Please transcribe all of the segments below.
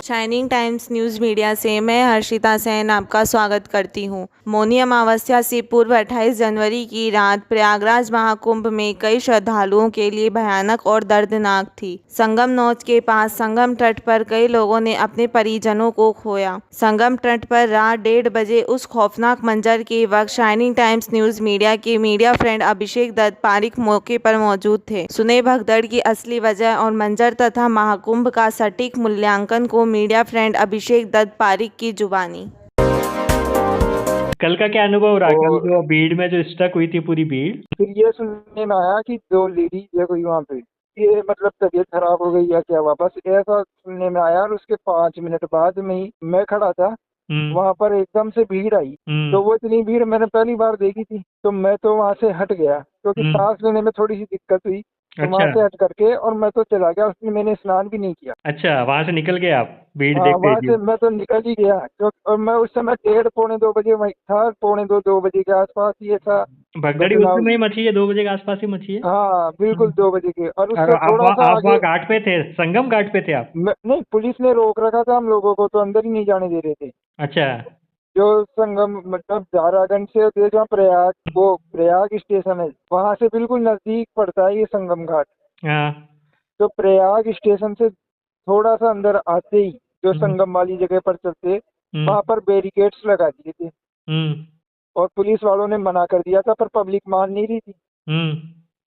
Shining times news media से मैं हर्षिता सेन आपका स्वागत करती हूँ। मौनी अमावस्या से पूर्व 28 जनवरी की रात प्रयागराज महाकुंभ में कई श्रद्धालुओं के लिए भयानक और दर्दनाक थी। संगम नौच के पास संगम तट पर कई लोगों ने अपने परिजनों को खोया। संगम तट पर रात 1:30 बजे उस खौफनाक मंजर के वक्त शाइनिंग टाइम्स न्यूज़ मीडिया के मीडिया फ्रेंड अभिषेक दत्त पारिक मौके पर मौजूद थे। सुने भगदड़ की असली वजह और मंजर तथा महाकुंभ का सटीक मूल्यांकन को मीडिया फ्रेंड अभिषेक दत्त पारिक की जुबानी। कल का क्या अनुभव रहा? कल और जो भीड़ में जो स्टक हुई थी पूरी भीड़। फिर ये सुनने में आया कि 2 लेडीज है कोई वहाँ पे, ये मतलब तबीयत खराब हो गई या क्या हुआ, बस ऐसा सुनने में आया। और उसके 5 मिनट बाद में ही मैं खड़ा था, वहाँ पर एकदम से भीड़ आई। तो वो इतनी भीड़ मैंने पहली बार देखी थी, तो मैं तो वहाँ से हट गया क्योंकि सांस लेने में थोड़ी सी दिक्कत हुई। तो वहाँ अच्छा से हट करके और मैं तो चला गया, उसमें मैंने स्नान भी नहीं किया। अच्छा, वहां से निकल गए आप भीड़ हाँ, देखते वहाँ ही? से मैं तो निकल ही गया और मैं उस समय 1:30 पौने 2 बजे वहीं था, पौने 2 बजे के आसपास ये था भगदड़ी उस घटना समय हुई। ही मची है, 2 बजे के आसपास ही मची है। हाँ बिल्कुल, 2 बजे के। और और उससे थोड़ा सा आप आगे वहाँ घाट पे थे, संगम घाट पे थे आप? नहीं, पुलिस ने रोक रखा था हम लोगों को, तो अंदर ही नहीं जाने दे रहे थे। अच्छा। जो संगम मतलब झारागंज से होते जहाँ प्रयाग स्टेशन है, वहां से बिल्कुल नजदीक पड़ता है ये संगम घाट। हाँ। तो प्रयाग स्टेशन से थोड़ा सा अंदर आते ही जो हम्म संगम वाली जगह पर चलते, हम्म वहां पर बैरिकेड्स लगा दिए थे। हम्म और पुलिस वालों ने मना कर दिया था, पर पब्लिक मान नहीं रही थी। हम्म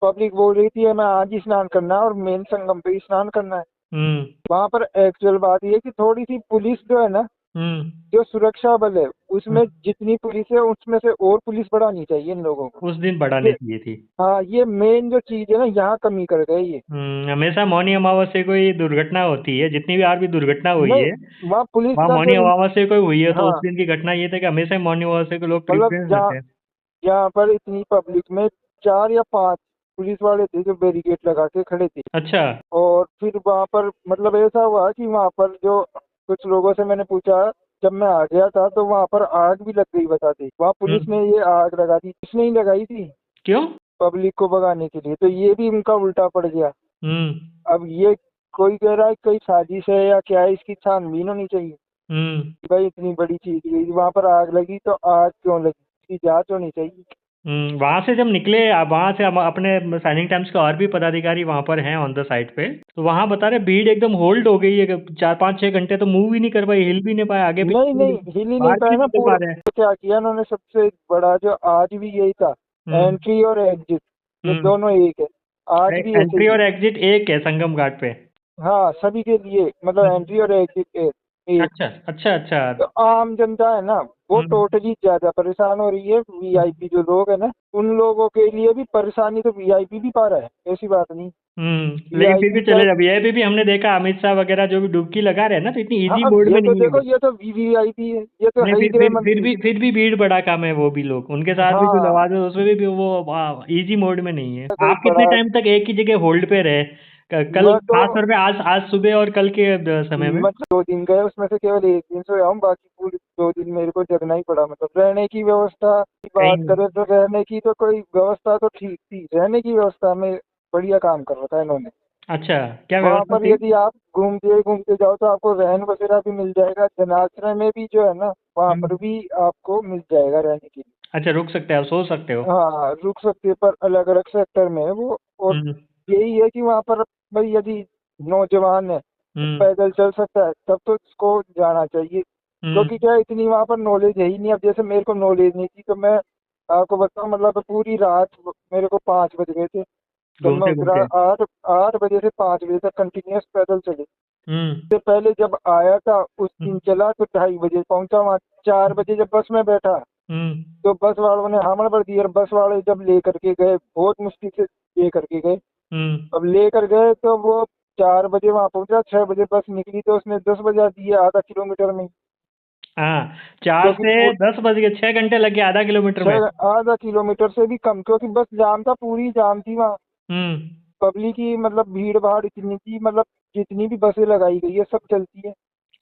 पब्लिक बोल रही थी हमें आज ही स्नान करना है और मेन संगम पे ही स्नान करना है। हम्म वहां पर एक्चुअल बात ये है कि थोड़ी सी पुलिस जो है ना, हम्म जो सुरक्षा बल है, उसमें हम्म। जितनी पुलिस है उसमें से और पुलिस बढ़ानी चाहिए इन लोगों को। उस दिन बढ़ानी ये चाहिए थी। हाँ, ये मेन जो चीज है ना, यहाँ कमी कर गए ये। हमेशा मौनी अमावस्या कोई दुर्घटना होती है, जितनी भी आज भी दुर्घटना हुई नहीं, है वहाँ पुलिस वहाँ का मौनी जो अमावस्या कोई हुई है, तो उस हाँ, दिन की घटना ये था कि हमेशा ही मौनी अमावस्या को लोग मतलब प्रिफरेंस जहाँ देते हैं। यहाँ पर इतनी पब्लिक में 4 या 5 पुलिस वाले थे जो बैरिकेड लगा के खड़े थे। अच्छा। और फिर वहाँ पर मतलब ऐसा हुआ कि वहाँ पर जो कुछ लोगों से मैंने पूछा, जब मैं आ गया था तो वहाँ पर आग भी लग गई, बता दी वहाँ पुलिस ने ये आग लगा दी, इसने ही लगाई थी क्यों? पब्लिक को भगाने के लिए। तो ये भी उनका उल्टा पड़ गया। हम्म अब ये कोई कह रहा है कोई साजिश है या क्या है, इसकी छानबीन होनी चाहिए हम्म कि भाई इतनी बड़ी चीज गई, वहाँ पर आग लगी तो आग क्यों लगी, इसकी जांच होनी चाहिए। वहां से जब निकले, वहां से हम अपने साइनिंग टाइम्स के और भी पदाधिकारी वहां पर हैं ऑन द साइट पे, तो वहां बता रहे भीड़ एकदम होल्ड हो गई है कि 4 5 6 घंटे तो मूव ही नहीं कर पाए, हिल भी नहीं पाए, आगे नहीं पीछे नहीं, हिल ही नहीं बाहर भी पाया नहीं ना निकल पा पूरा। रहे हैं। क्या किया उन्होंने सबसे बड़ा जो आज भी यही था, हम्म एंट्री और एग्जिट, ये हम्म दोनों एक है। आज भी ऐसे एंट्री ही है। और एग्जिट एक है संगम घाट पे? हाँ, सभी के लिए मतलब हम्म, एंट्री और एग्जिट एक। अच्छा अच्छा अच्छा। तो आम जनता है ना, वो हम्म टोटली ज्यादा परेशान हो रही है। वीआईपी जो लोग है ना, उन लोगों के लिए भी परेशानी तो वीआईपी भी पा रहा है, ऐसी बात नहीं। लेकिन फिर भी वीआईपी चले, चाहे अभी ये भी हमने देखा अमित शाह वगैरह जो भी डुबकी लगा रहे हैं ना, तो इतनी हाँ, इजी अब मोड ये में तो नहीं है देखो, वो। ये तो वीवीआईपी है, ये तो नहीं, है ही फिर गृह फिर फिर मंत्री। भी फिर भी भीड़ भड़ाका में वो भी लोग, उनके साथ भी जो हाँ, लवाजम उसमें भी वो इजी मोड में नहीं है। कोई आप कितने बड़ा टाइम तक एक ही जगह होल्ड पे रहे? कल मैं तो खास तौर पे आज आज सुबह और कल के समय में? मतलब 2 दिन गए, उसमें से केवल 1 दिन सोया हूँ, बाकी पूरे 2 दिन मेरे को जगना ही पड़ा। मतलब रहने की व्यवस्था की बात कहीं? करें तो रहने की तो कोई व्यवस्था तो ठीक थी, रहने की व्यवस्था में बढ़िया काम कर रखा है इन्होंने। अच्छा, क्या वहाँ व्यवस्था पर थी? यदि आप घूमते घूमते जाओ तो आपको रहन वगैरह भी मिल जाएगा, जनाश्रय में भी जो है ना, वहाँ पर हम्म, भी आपको मिल जाएगा रहने के लिए। अच्छा, रुक सकते हो, सो सकते हो? हाँ, रुक सकते हैं, पर अलग अलग सेक्टर में है वो। और हम्म यही है कि वहाँ पर भाई यदि नौजवान है हम्म पैदल चल सकता है तब तो इसको जाना चाहिए। क्योंकि हम्म क्या है, इतनी वहाँ पर नॉलेज है ही नहीं। अब जैसे मेरे को नॉलेज नहीं थी, तो मैं आपको बताऊँ, मतलब पूरी रात मेरे को 5 बज गए थे जब मैं घूमते उतरा। घूमते। 8 बजे से 5 बजे तक कंटिन्यूस पैदल चले। हम्म इससे पहले जब आया था उस दिन चला तो 2:30 बजे पहुंचा वहाँ। 4 बजे जब बस में बैठा हम्म तो बस वालों ने हामड़ भर दी, और बस वाले जब ले करके गए, बहुत मुश्किल से ले करके गए। हम्म अब लेकर गए तो वो 4 बजे वहां पहुंचा, 6 बजे बस निकली तो उसने 10 बजा दिए आधा किलोमीटर में। हाँ, 4 क्योंकि से 10 बज गए, 6 घंटे लग गए आधा किलोमीटर में। आधा किलोमीटर से भी कम, क्योंकि बस जाम था, पूरी जाम थी वहाँ। हम्म पब्लिक की मतलब भीड़ भाड़ इतनी थी, मतलब जितनी भी बसें लगाई गई है सब चलती है।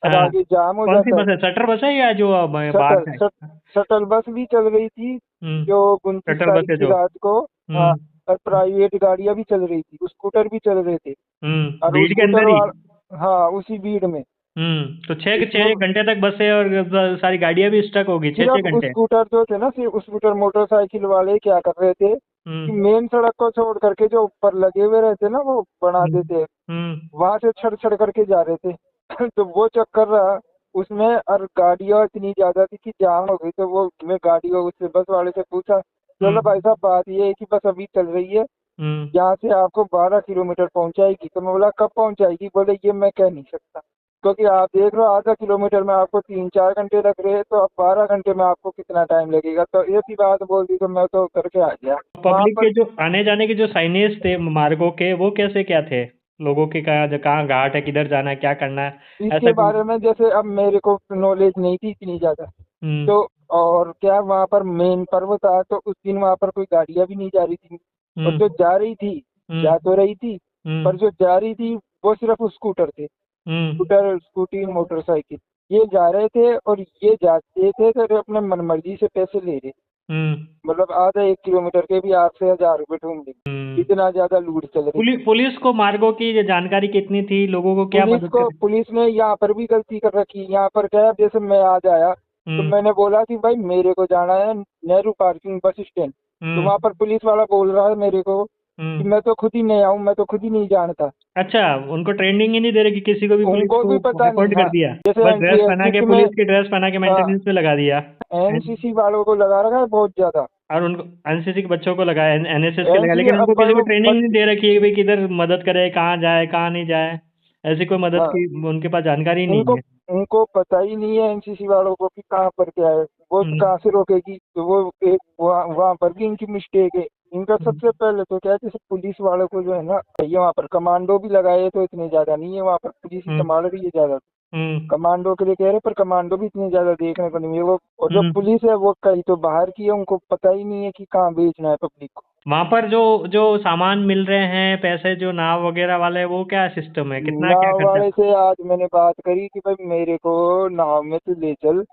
अब हाँ, आगे जाम हो कौन सी जाता है। बस है? शटर बस है या जो बाहर शटल से? शटल बस भी चल रही थी हम्म जो 29 शटर बस तारीख है की जो। रात को। हाँ, हम्म और प्राइवेट गाड़ियां भी चल रही थी, स्कूटर भी चल रहे थे। और वो भीड़ के स्कूटर अंदर ही? वाला, हाँ, उसी भीड़ में तो छः इसमें घंटे तक बसें और सारी गाड़ियां भी स्टक होगी, छः सिर्फ घंटे। स्कूटर जो थे ना, सिर्फ स्कूटर मोटरसाइकिल वाले क्या कर रहे थे कि हम्म मेन सड़क को छोड़ करके जो ऊपर लगे हुए रहते ना, वो बना हम्म देते, हम्म वहां से छड़ छड़ करके जा रहे थे। तो वो चक्कर रहा उसमें, और गाड़ियां इतनी ज्यादा थी कि जाम हो गई। तो वो मैं गाड़ियों उससे बस वाले से पूछा, चलो भाई हम्म साहब बात ये है कि बस अभी चल रही है, हम्म यहाँ से आपको 12 किलोमीटर पहुंचाएगी। तो मैं बोला कब पहुंचाएगी? बोले ये मैं कह नहीं सकता, क्योंकि आप देख रहे हो आधा किलोमीटर में आपको 3-4 घंटे लग रहे हैं, तो अब 12 घंटे में आपको कितना टाइम लगेगा? तो ऐसी बात बोल दी, तो मैं तो करके आ गया वहां पब्लिक पर। के जो आने जाने के जो साइनेज थे मार्गों के, वो कैसे क्या थे? लोगों के कहाँ घाट है, किधर जाना है, क्या करना है, ऐसा इसके कुछ? बारे में जैसे अब मेरे को नॉलेज नहीं थी इतनी ज्यादा, हम्म तो और क्या वहाँ पर मेन पर्व था, तो उस दिन वहाँ पर कोई गाड़ियाँ भी नहीं जा रही थी, और जो हम्म जा रही थी हम्म जा तो रही थी, पर हम्म जो जा रही थी वो सिर्फ स्कूटर थे, हम्म स्कूटर स्कूटी मोटरसाइकिल, ये जा रहे थे। और ये जाते थे तो अपने मनमर्जी से पैसे ले रहे, हम्म मतलब आधा 1 किलोमीटर के भी आपसे 1000 रुपये ढूंढ ले, हम्म। इतना ज्यादा लूट चल रही। पुलिस को मार्गों की ये जानकारी कितनी थी, लोगों को क्या मदद कर? पुलिस ने यहाँ पर भी गलती कर रखी। यहाँ पर क्या है, जैसे मैं आज आया तो हम्म मैंने बोला कि भाई मेरे को जाना है नेहरू पार्किंग बस स्टैंड, तो हम्म वहाँ पर पुलिस वाला बोल रहा है मेरे को कि हम्म मैं तो खुद ही नहीं आऊँ, मैं तो खुद ही नहीं जानता। अच्छा, उनको ट्रेनिंग ही नहीं दे रहे कि किसी को भी पुलिस उनको को भी पता नहीं। अपॉइंट कर हाँ, दिया? जैसे बस ड्रेस पहना के, एनसीसी में पुलिस की ड्रेस पहना के मेंटेनेंस में लगा दिया। एनसीसी वालों को लगा रखा है बहुत ज्यादा। और उनको एनसीसी के बच्चों को लगाया, एनएसएस के लगाया, एनसीसी लेकिन अब उनको पर किसी को वो ट्रेनिंग नहीं दे रखी है भाई किधर मदद करे, कहाँ जाए कहाँ नहीं जाए, ऐसी कोई मदद हाँ, की उनके पास जानकारी नहीं उनको है। उनको पता ही नहीं है एनसीसी वालों को कि कहाँ पर क्या है, वो हम्म कहाँ से रोकेगी। तो वो एक वहाँ पर भी इनकी मिस्टेक है। इनका हम्म सबसे पहले तो क्या है, जैसे पुलिस वालों को जो है ना, ये वहाँ पर कमांडो भी लगाए तो इतने ज्यादा नहीं है, वहाँ पर पुलिस ही हम्म संभाल रही है ज्यादा। हम्म कमांडो के लिए कह रहे, पर कमांडो भी इतने ज्यादा देखने को नहीं मिले वो। और जो हम्म। पुलिस है वो कहीं तो बाहर की है, उनको पता ही नहीं है कि कहाँ बेचना है पब्लिक को। वहां पर जो जो सामान मिल रहे हैं, पैसे जो नाव वगैरह वाले, वो क्या सिस्टम है, कितना क्या नाव खर्चा? वाले से आज मैंने बात करी कि भाई मेरे को नाव में तो ले चल,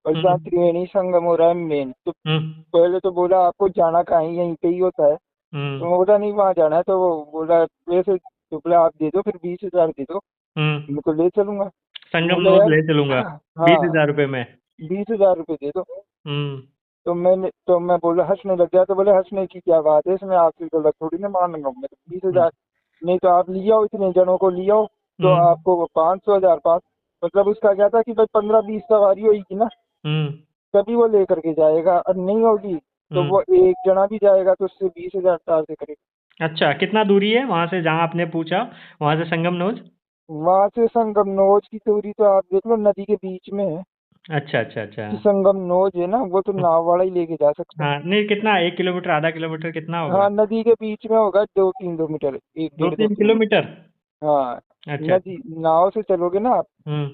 और जहाँ हम्म त्रिवेणी संगम हो रहा है मेन, तो हम्म पहले तो बोला आपको जाना कहाँ है, यहीं पे ही होता है। तो हम्म मैं बोला नहीं वहाँ जाना है, तो वो बोला वैसे, तो बोला आप दे दो फिर 20,000 दे दो, हम्म। मैं तो ले चलूंगा। तो संगम बोला नोट यार ले चलूंगा, बीस हाँ, हजार रुपये में। 20,000 रुपये दे दो। हम्म तो मैं बोला, हंसने लग गया। तो बोले हंसने की क्या बात है, इसमें आपकी गलत थोड़ी ना मान लूंगा मैं, तो 20,000 नहीं तो आप लिया हो, इतने जनों को लिया हो तो हम्म आपको 500, 1,000, 5, मतलब उसका क्या था कि भाई 15-20 सवारी होगी ना, हम्म तभी वो लेकर के जाएगा, और नहीं होगी तो हम्म। वो एक जना भी जाएगा तो उससे 20,000 चार्ज करेगा। अच्छा, कितना दूरी है वहां से, जहाँ आपने पूछा, वहां से संगम नोज? वहां से संगम नोज की दूरी तो आप देख लो, नदी के बीच में है। अच्छा अच्छा अच्छा। कि संगम नोज है ना, वो तो नाव वाला ही लेके जा सकता है। हाँ नहीं, कितना, 1 किलोमीटर, आधा किलोमीटर, कितना होगा? हाँ, नदी के बीच में होगा 2-3 किलोमीटर, एक दो डेढ़ दो तीन किलोमीटर किलोमीटर हाँ, अच्छा अच्छा। नदी नाव से चलोगे ना आप, हम्म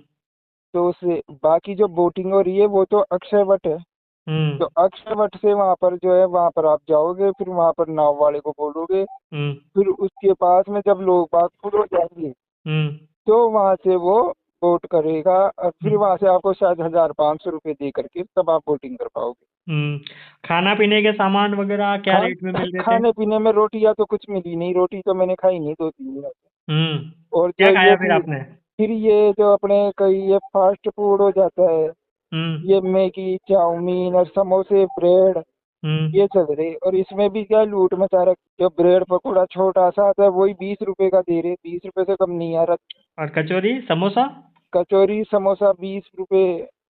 तो उससे बाकी जो बोटिंग हो रही है वो तो अक्षय वट है। तो हम्म अक्षय वट से वहां पर जो है, वहां पर आप जाओगे, फिर वहां पर नाव वाले को बोलोगे, हम्म फिर उसके पास में जब लोग बाग फुल हो जाएंगे, हम्म तो वहां से वो बोट करेगा, और फिर हम्म वहां से आपको शायद 1,500 रुपये दे करके तब आप बोटिंग कर पाओगे। हम्म। खाना पीने के सामान वगैरह क्या रेट में मिल रहे थे? खाने पीने में रोटियां तो कुछ मिली नहीं, रोटी तो मैंने खाई नहीं 2-3 दिन हम्म। से। और क्या जो ये खाया फिर थी, आपने? फिर ये जो अपने कई ये फास्ट फूड हो जाता है, हम्म ये मैगी चाउमीन और समोसे ब्रेड, हम्म ये चल रहे। और इसमें भी क्या लूट मचा रखी, जो ब्रेड पकौड़ा छोटा सा आता है वही 20 रुपए का दे रहे, 20 रुपए से कम नहीं आ रहा। और कचौरी समोसा? कचौरी समोसा 20 रुपए,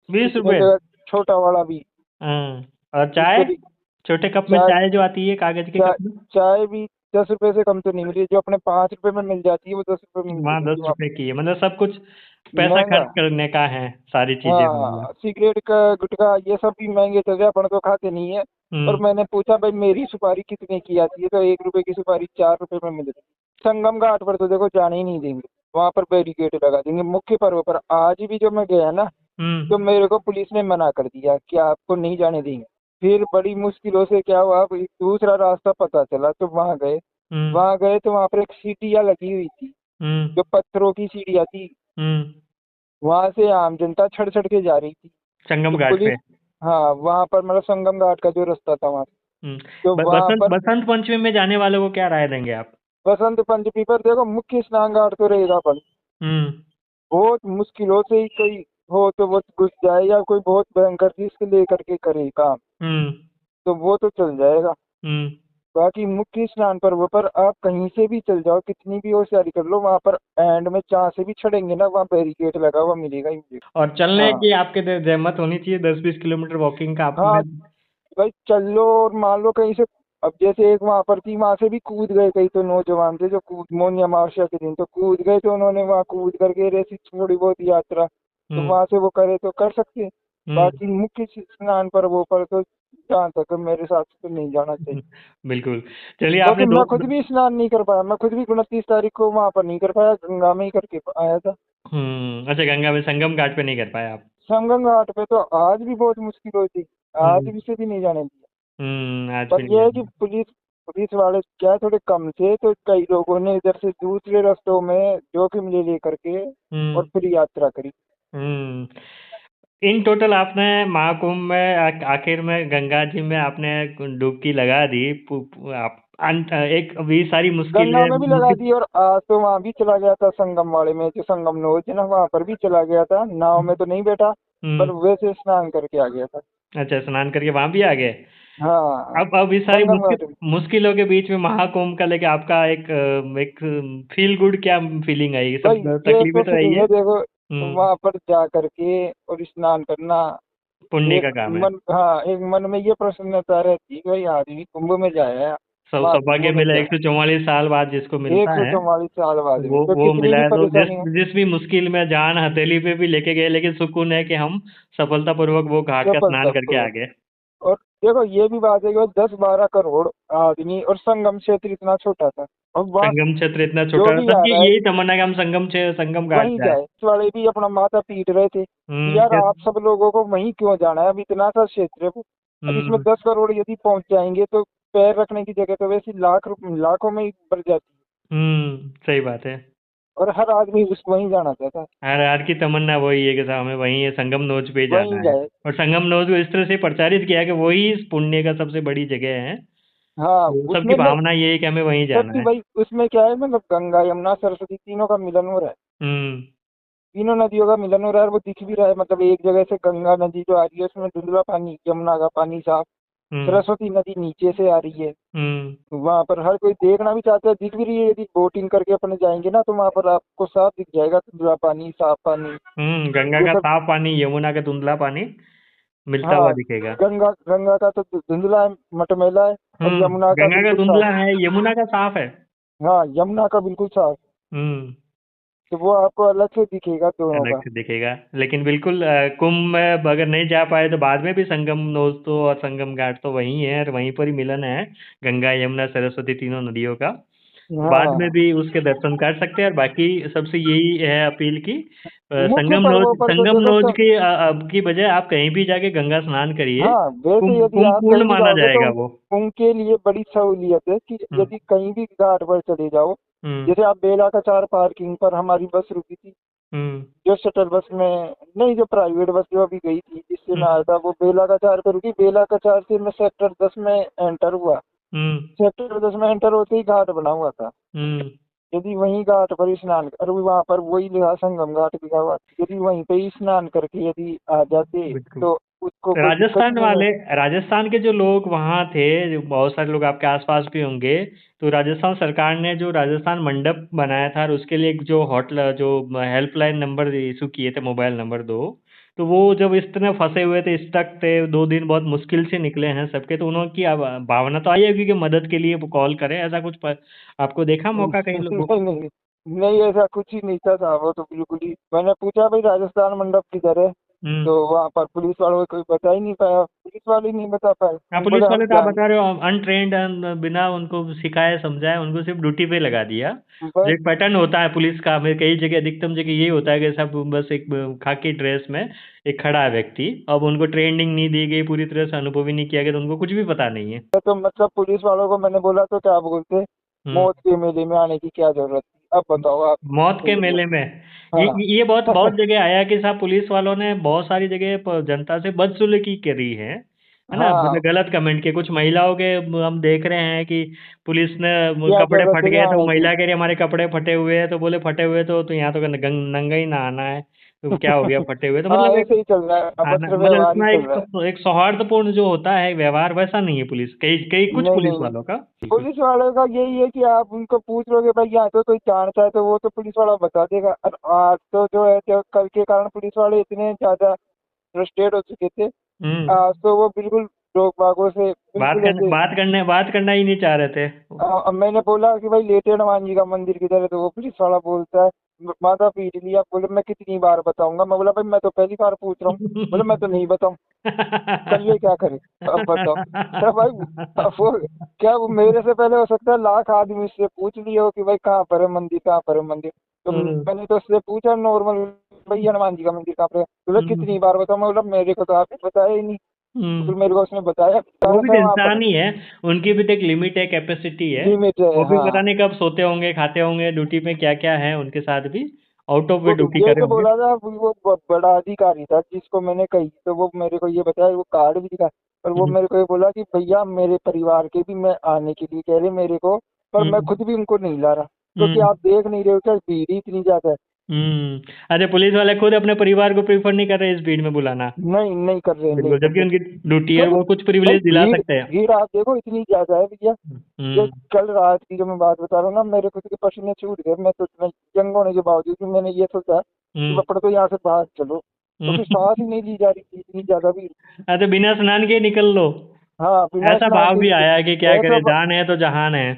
20 रुपये? इतने का छोटा वाला भी। हाँ। और इसके चाय? लिए छोटे कप में चाय चाय जो आती है, कागज के चाय कप में? चाय भी 10 रुपए से कम तो नहीं मिल रही, जो अपने 5 रुपए में मिल जाती है वो 10 रुपए में वहाँ मिलेगी दस वहाँ रुपए की है, मतलब सब कुछ पे। पैसा महंगा। खर्च करने का है, सारी चीजें मतलब। हाँ, सिगरेट का गुटखा ये सब भी महंगे चल रहे हैं, अपन तो खाते नहीं है। और हम्म मैंने पूछा भाई मेरी सुपारी कितने की आती है, तो 1 रुपए की सुपारी 4 रुपए में मिल रही है। संगम घाट पर तो देखो जाने ही नहीं देंगे, वहां पर बैरिकेड लगा देंगे मुख्य पर्व पर। आज भी जो मैं गया ना, तो हम्म मेरे को पुलिस ने मना कर दिया कि आपको नहीं जाने देंगे। फिर बड़ी मुश्किलों से क्या हुआ, अब एक दूसरा रास्ता पता चला, तो हम्म वहां गए तो वहां पर एक सीढ़ियाँ लगी हुई थी, हम्म जो पत्थरों की सीढ़ियाँ थी। हम्म। वहां से आम जनता छड़ छड़ के जा रही थी। संगम तो घाट पुलिस, पे। हाँ वहां पर मतलब संगम घाट का जो रास्ता था वहां, तो वहां बसंत पर बसंत पंचमी में जाने वालों को क्या राय देंगे आप? बसंत पंचमी पर देखो मुख्य स्नान घाट तो रहेगा अपन, हम्म बहुत मुश्किलों से ही कोई हो तो वो घुस जाए, या कोई बहुत भयंकर रिस्क लेकर के करे काम, हम्म तो वो तो चल जाएगा। हम्म बाकी मुख्य स्नान पर्व पर आप कहीं से भी चल जाओ, कितनी भी होशियारी कर लो, वहां पर एंड में जहाँ से भी छड़ेंगे ना, वहाँ बैरिकेड लगा हुआ मिलेगा ही मिलेगा। और चलने हाँ की आपके जहमत होनी चाहिए, 10-20 किलोमीटर वॉकिंग का आप में। हाँ भाई चल लो, और मान लो कहीं से, अब जैसे एक वहां पर थी, वहां से भी कूद गए कई तो नौजवान थे जो कूद, मौनी अमावस्या के दिन तो कूद गए, तो उन्होंने वहां कूद करके ऐसी थोड़ी बहुत यात्रा, तो हम्म वहां से वो करे तो कर सकते हैं। हम्म बाकी मुख्य स्नान पर वो पर तो जहाँ तक मेरे हिसाब से तो नहीं जाना चाहिए। बिल्कुल। चलिए क्योंकि आपने मैं खुद भी स्नान नहीं कर पाया, मैं खुद भी 29 तारीख को वहां पर नहीं कर पाया, गंगा में ही करके आया था। अच्छा, गंगा में संगम घाट पे नहीं कर पाए आप। संगम घाट पे तो आज भी बहुत मुश्किल हुई थी, आज हम्म भी से भी नहीं जाने दिया। आज पर भी नहीं यह है कि जाना। पुलिस पुलिस वाले क्या थोड़े कम थे, तो कई लोगों ने इधर से दूसरे रास्तों में जोखिम ले लेकर के और हम्म फिर यात्रा करी। हम्म इन टोटल आपने महाकुंभ में आखिर में गंगा जी में आपने डुबकी लगा दी। आप एक भी सारी गंगा मुश्किलें में भी लगा दी, और आज तो वहां भी चला गया था, संगम वाले में जो संगम नोज है ना, वहां पर भी चला गया था, नाव में तो नहीं बैठा, पर हम्म वैसे स्नान करके आ गया था। अच्छा, स्नान करके वहां भी आ गए। हाँ अब इस सारी संगम घाट में। मुश्किलों के बीच में महाकुंभ का लेके आपका एक फील गुड क्या फीलिंग आई? भाई सब ये तकलीफें तो तो आई फीलिंग है। है, देखो हम्म वहां पर जा करके और स्नान करना, पुण्य का एक काम है। मन, हाँ एक मन में ये प्रसन्नता रहती है कि भाई आदमी कुंभ में जाया, सब महाकुंभ सौभाग्य में मिला, गया। 144 साल बाद जिसको एक मिलता सौ है। चौवालीस साल बाद में तो वो कितनी मिला भी है, तो जिस परेशानी हो, जिस भी मुश्किल में जान हथेली पे भी लेके गए, लेकिन सुकून है कि हम सफलतापूर्वक वो घाट का स्नान करके आ सफलतापूर्वक। गए। और देखो ये भी बात है कि 10-12 करोड़ आदमी, और संगम क्षेत्र इतना छोटा था, और वहाँ संगम क्षेत्र इतना जो छोटा है, भी आ सबकी रहा है यही तमन्ना है कि हम संगम घाट वहीं जाए। जाए। इस वाले भी अपना माथा पीट रहे थे कि यार जैस आप सब लोगों को वहीं क्यों जाना है, अब इतना सा क्षेत्र है वो, अब इसमें हम्म 10 करोड़ यदि पहुंच जाएंगे तो पैर रखने की जगह तो वैसे लाखों में ही बढ़ जाती है, सही बात है। और हर आदमी उस वहीं जाना चाहता है, हर हर की तमन्ना वही है कि साहब हमें वही है, संगम नोच पे ही जाना वहीं है। जाए। और संगम नोच को इस तरह से प्रचारित किया है कि वही इस पुण्य का सबसे बड़ी जगह है। हाँ तो सबकी उसमें ले, भावना ये है कि हमें वहीं जाना सबकी है। भाई उसमें क्या है, मतलब गंगा यमुना सरस्वती तीनों का मिलन हो रहा है, हम्म तीनों नदियों का मिलन हो रहा है, और वो दिख भी रहा है, मतलब एक जगह से गंगा नदी जो आ रही है उसमें धुंधला पानी, यमुना का पानी साफ, हम्म सरस्वती नदी नीचे से आ रही है, हम्म वहां पर हर कोई देखना भी चाहता है, दिख भी रही है, यदि बोटिंग करके अपने जाएंगे ना तो वहां पर आपको साफ दिख जाएगा, धुंधला पानी, साफ पानी, गंगा ये का सब। साफ पानी, यमुना का धुंधला पानी मिलता हुआ हाँ दिखेगा। गंगा गंगा का तो धुंधला है, मटमैला है, और यमुना का गंगा का बिल्कुल साफ। धुंधला है, यमुना का साफ है। हाँ यमुना का बिल्कुल साफ, हम्म तो वो आपको अलग से दिखेगा दोनों अलग का। से दिखेगा। लेकिन बिल्कुल कुंभ में अगर नहीं जा पाए तो बाद में भी संगम नोज तो और संगम घाट तो वहीं है, और वहीं पर ही मिलन है गंगा यमुना सरस्वती तीनों नदियों का। बाद में हाँ भी उसके दर्शन कर सकते हैं। और बाकी सबसे यही है अपील की मुख्य पर्वों पर तो संगम देखो नोज सब। की अब की बजाय आप कहीं भी जाके गंगा स्नान करिए। हाँ वैसे कुंभ यदि कुंभ आप पूर्ण कहीं भी माना जाओगे तो जाएगा वो। उनके लिए बड़ी सहूलियत है कि हम्म यदि कहीं भी घाट पर चले जाओ, हम्म जैसे आप बेला कचार पार्किंग पर हमारी बस रुकी थी, हम्म जो शटल बस में नहीं, जो प्राइवेट बस जो अभी गई थी जिससे मैं हम्म आया था, वो बेला कचार पे रुकी, बेला कचार से मैं सेक्टर 10 में एंटर हुआ, हम्म सेक्टर 10 में एंटर होते ही घाट बना हुआ था, हम्म यदि वहीं घाट पर ही स्नान और वहां पर वही लिखा संगम घाट लिखा हुआ, यदि वहीं पे ही स्नान करके यदि आ जाते बिल्कुल। तो उसको कोई दिक्कत ही नहीं है। राजस्थान के जो लोग वहाँ थे, जो बहुत सारे लोग आपके आसपास भी होंगे, तो राजस्थान सरकार ने जो राजस्थान मंडप बनाया था और उसके लिए एक जो हॉटल जो हेल्पलाइन नंबर इशू किए थे, मोबाइल नंबर 2, तो वो जब इस तरह फंसे हुए थे, स्टक थे, 2 दिन बहुत मुश्किल से निकले हैं सबके, तो उन्होंने की भावना तो आई होगी कि मदद के लिए वो कॉल करें, ऐसा कुछ आपको देखा मौका कहीं लोगों नहीं नहीं नहीं, ऐसा कुछ ही नहीं था साहब, वो तो बिल्कुल ही, मैंने पूछा भाई राजस्थान मंडप किधर है, हम्म तो वहां पर पुलिस वालों को कोई बता ही नहीं पाया, पुलिस वाले नहीं बता पाए, हाँ, हम पुलिस बोले हम वाले तो आप जान, बता रहे हो अनट्रेंड, बिना उनको सिखाए समझाए उनको सिर्फ ड्यूटी पे लगा दिया। जो बस एक पैटर्न होता है पुलिस का, हमें कई जगह अधिकतम जगह यही होता है कि सब बस एक खाकी ड्रेस में एक खड़ा है व्यक्ति, अब उनको ट्रेनिंग नहीं दी गई, पूरी तरह से अनुभव ही नहीं किया गया, तो उनको कुछ भी पता नहीं है। तो मतलब पुलिस वालों को मैंने बोला तो क्या बोलते, हम्म मौत के मेले में आने की क्या जरूरत थी, अब बताओ आप मौत के सही बोलो। मेले में हाँ ये बहुत बहुत जगह आया कि साहब पुलिस वालों ने बहुत सारी जगह जनता से बदसलूकी करी है। है ना, हाँ, गलत कमेंट किए कुछ महिलाओं के। हम देख रहे हैं कि पुलिस ने क्या कपड़े जरूरत फट है गए तो जाने की। महिला कह रही हमारे कपड़े फटे हुए हैं, तो बोले फटे हुए तो यहाँ तो नंगा ही नहाना है, तो क्या हो गया फटे हुए, तो हाँ, मतलब एक ऐसे ही चल रहा है, आना अभद्र मतलब व्यवहार ही इतना चल रहा है। एक सौहार्दपूर्ण जो होता है व्यवहार वैसा नहीं है पुलिस, कई कई कुछ नहीं पुलिस नहीं, वालों का बिल्कुल। पुलिस वालों का यही है कि आप उनको पूछ लोगे भाई यहाँ तो कोई जानता है तो वो तो पुलिस वाला बता देगा। और आज तो जो है, जो कल के कारण पुलिस वाले इतने ज्यादा फ्रस्ट्रेट हो चुके थे, हम्म। आज तो वो बिल्कुल लोग बागों से बिल्कुल ऐसे। बात करना ही नहीं चाह रहे थे। अब मैंने बोला कि भाई लेटे हनुमान जी का मंदिर किधर है, तो वो पुलिस वाला बोलता है माथा पीट लिया। बोले मैं कितनी बार बताऊंगा। मैं बोला भाई मैं तो पहली बार पूछ रहा हूँ। बोले मैं तो नहीं बताऊँ। करिए क्या करे, अब बताओ। तो भाई अब वो क्या, वो मेरे से पहले हो सकता है लाख आदमी उससे पूछ लिए हो कि भाई कहाँ पर है मंदिर, कहाँ पर है मंदिर। तो हम्म, मैंने तो उससे पूछा नॉर्मल, भाई हनुमान जी का मंदिर कहाँ पर है। बोले हम्म, कितनी बार बताऊँ। मैं बोला मेरे को तो आपने बताया ही नहीं। तो हम्म। फिर मेरे को उसने बताया वो कहाँ भी तो था वहाँ पर। इंसान ही है, उनकी भी तो एक लिमिट है, कैपेसिटी है। लिमिट है, वो भी हाँ। पता नहीं कब सोते होंगे, खाते होंगे, ड्यूटी में क्या क्या है उनके साथ भी, आउट ऑफ वे वो ड्यूटी ये करे तो होंगे। बोला था, वो बड़ा अधिकारी था जिसको मैंने कही, तो वो मेरे को ये बताया, वो कार्ड भी दिखा। और वो हम्म, मेरे को ये बोला कि भैया मेरे परिवार के भी मैं आने के लिए कह रहे मेरे को, पर मैं हम्म, खुद भी उनको नहीं ला रहा क्योंकि हम्म, आप देख नहीं रहे हो क्या भीड़ ही इतनी ज्यादा है। अरे पुलिस वाले खुद अपने परिवार को प्रीफर नहीं कर रहे इस भीड़ में बुलाना। नहीं नहीं कर रहे, नहीं बिल्कुल, कर जबकि रहे। उनकी ड्यूटी है, क्योंकि वो कुछ भाई प्रिविलेज दिला भीड़ सकते हैं। भीड़ आप देखो इतनी ज्यादा है भैया। जो हम्म, कल रात की जो मैं बात बता रहा हूँ ना, मेरे खुद के पसीने छूट गए। मैं यंग होने के बावजूद भी मैंने ये सोचा कि हम्म, अपने तो यहाँ से बाहर चलो, क्योंकि हम्म। सांस ही नहीं ली जा रही थी, इतनी ज्यादा भीड़। अरे बिना स्नान के निकल लो, हाँ, बिना ऐसा स्नान भाव के भी आया कि क्या ऐसा करे, जान है तो जहान है।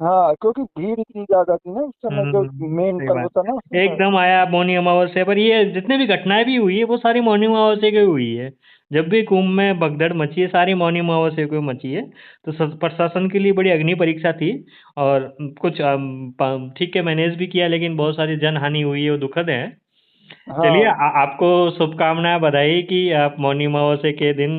हाँ, क्योंकि भीड़ इतनी ज्यादा थी ना उस समय, जो मेन सही पर्व बात। था ना उस समय। एकदम आया मौनी अमावस्या पर, ये जितने भी घटनाएं भी हुई है वो सारी मौनी अमावस्या की हुई है। जब भी कुंभ में भगदड़ मची है सारी मौनी अमावस्या को मची है। तो प्रशासन के लिए बड़ी अग्नि परीक्षा थी। और कुछ ठीक है मैनेज भी किया, लेकिन बहुत सारी जन हानि हुई है, वो दुखद है। चलिए हाँ आपको शुभकामनाएं, बधाई कि आप मौनी अमावस्या के दिन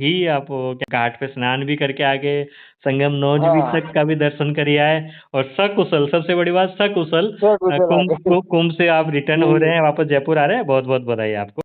ही आप घाट पे स्नान भी करके आगे संगम नौज भी हाँ, तक का भी दर्शन करिए आए। और सकुशल, सबसे बड़ी बात सकुशल सब कुछ आ कुंभ गए। कुंभ से आप रिटर्न हो ठीक रहे है। हैं, वापस जयपुर आ रहे हैं, बहुत बहुत बधाई आपको।